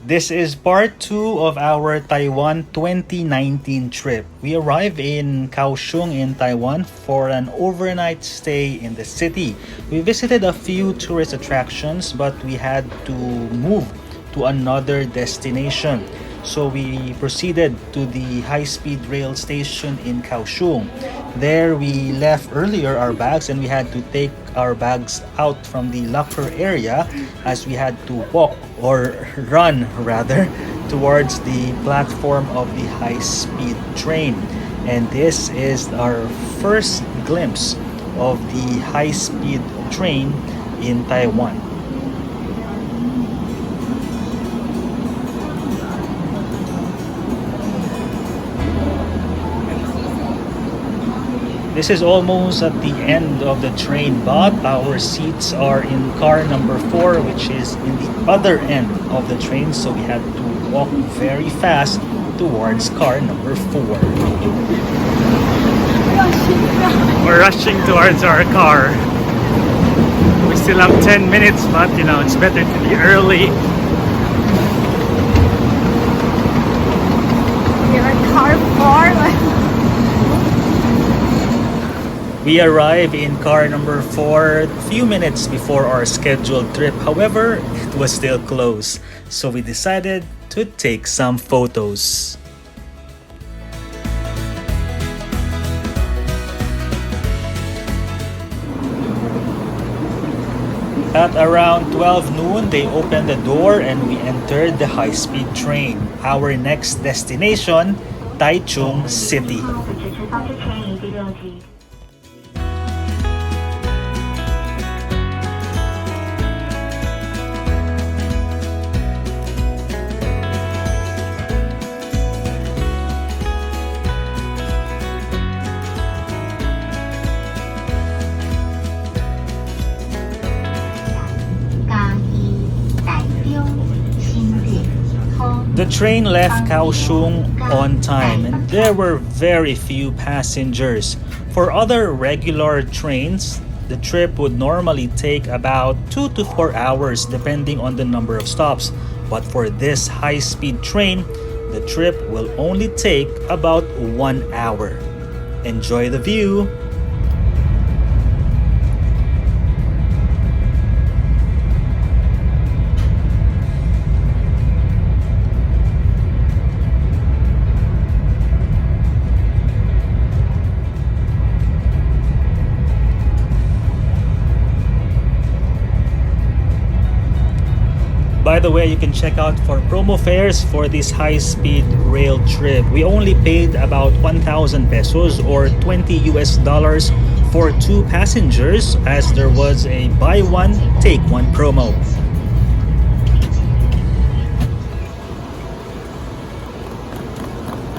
This is part 2 of our Taiwan 2019 trip. We arrived in Kaohsiung in Taiwan for an overnight stay in the city. We visited a few tourist attractions, but we had to move to another destination. So we proceeded to the high-speed rail station in Kaohsiung. There we left earlier our bags and we had to take our bags out from the locker area as we had to walk or run rather towards the platform of the high-speed train. And this is our first glimpse of the high-speed train in Taiwan. This is almost at the end of the train, but our seats are in car number 4, which is in the other end of the train, so we had to walk very fast towards car number 4. We're rushing towards our car. We still have 10 minutes, but it's better to be early. You're in car 4? We arrived in car number 4 a few minutes before our scheduled trip. However, it was still closed, so we decided to take some photos. At around 12 noon, they opened the door and we entered the high-speed train. Our next destination, Taichung City. The train left Kaohsiung on time and there were very few passengers. For other regular trains, the trip would normally take about 2 to 4 hours depending on the number of stops. But for this high-speed train, the trip will only take about 1 hour. Enjoy the view! By the way, you can check out for promo fares for this high-speed rail trip. We only paid about 1,000 pesos or $20 for 2 passengers as there was a buy one, take one promo.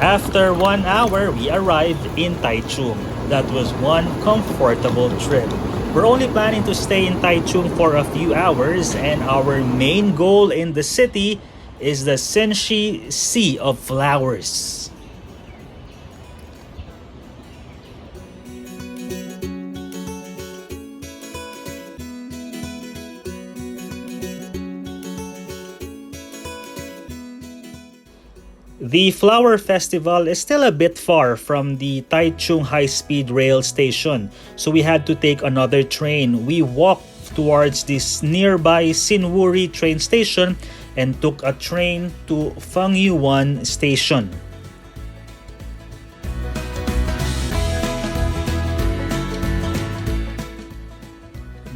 After 1 hour, we arrived in Taichung. That was one comfortable trip. We're only planning to stay in Taichung for a few hours and our main goal in the city is the Xinshe Sea of Flowers. The Flower Festival is still a bit far from the Taichung high-speed rail station, so we had to take another train. We walked towards this nearby Sinwuri train station and took a train to Fangyuan station.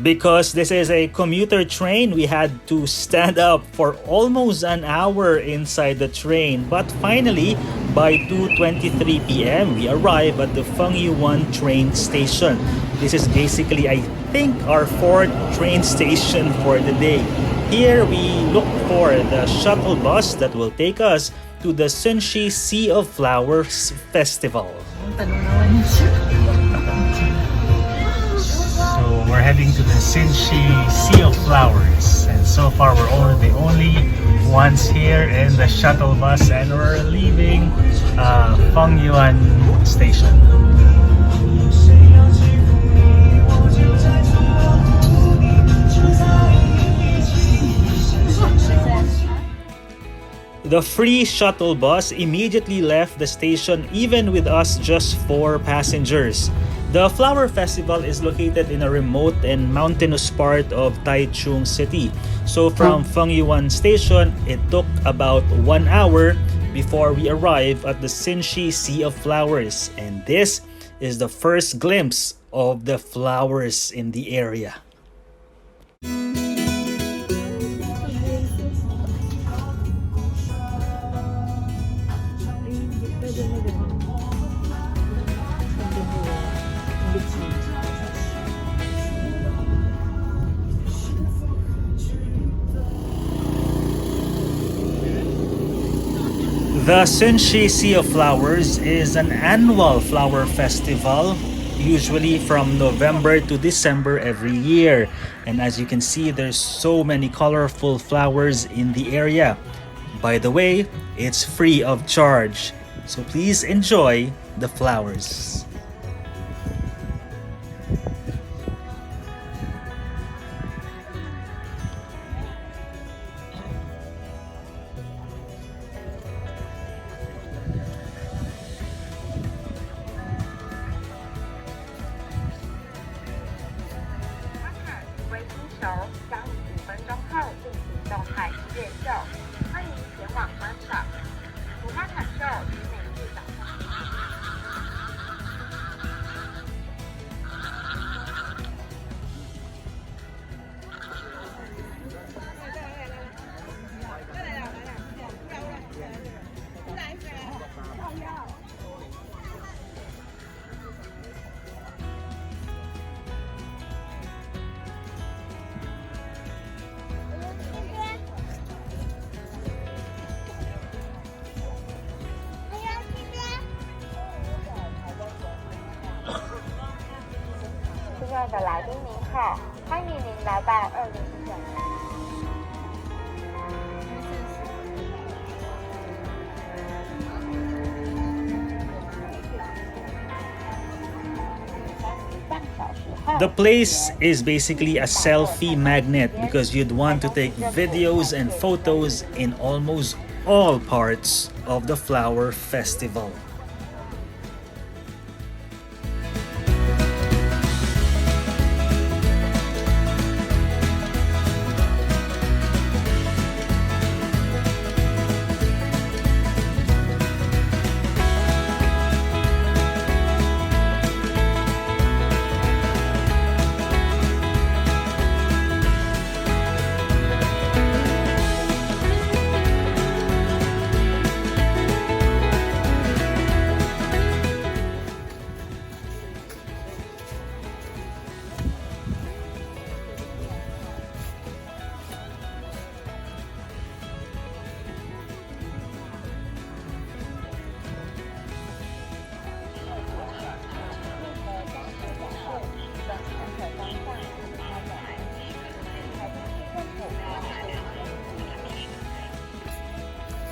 Because this is a commuter train, we had to stand up for almost an hour inside the train. But finally, by 2:23 p.m., we arrived at the Fangyuan train station. This is basically, I think, our 4th train station for the day. Here, we look for the shuttle bus that will take us to the Xinshe Sea of Flowers Festival. We're heading to the Xinshe Sea of Flowers, and so far we're the only ones here in the shuttle bus, and we're leaving Fangyuan station. The free shuttle bus immediately left the station even with us just 4 passengers. The flower festival is located in a remote and mountainous part of Taichung City. So from Fengyuan Station, it took about 1 hour before we arrive at the Xinshe Sea of Flowers. And this is the first glimpse of the flowers in the area. The Xinshe Sea of Flowers is an annual flower festival, usually from November to December every year. And as you can see, there's so many colorful flowers in the area. By the way, it's free of charge. So please enjoy the flowers. The place is basically a selfie magnet because you'd want to take videos and photos in almost all parts of the flower festival.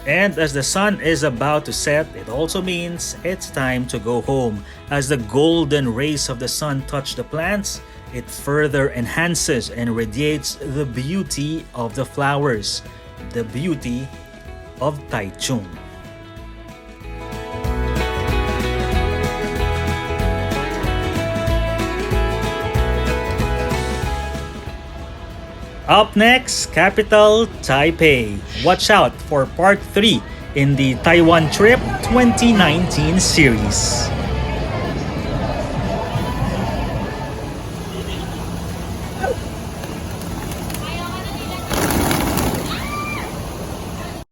And as the sun is about to set, it also means it's time to go home. As the golden rays of the sun touch the plants, it further enhances and radiates the beauty of the flowers, the beauty of Taichung. Up next, capital Taipei. Watch out for part 3 in the Taiwan Trip 2019 series.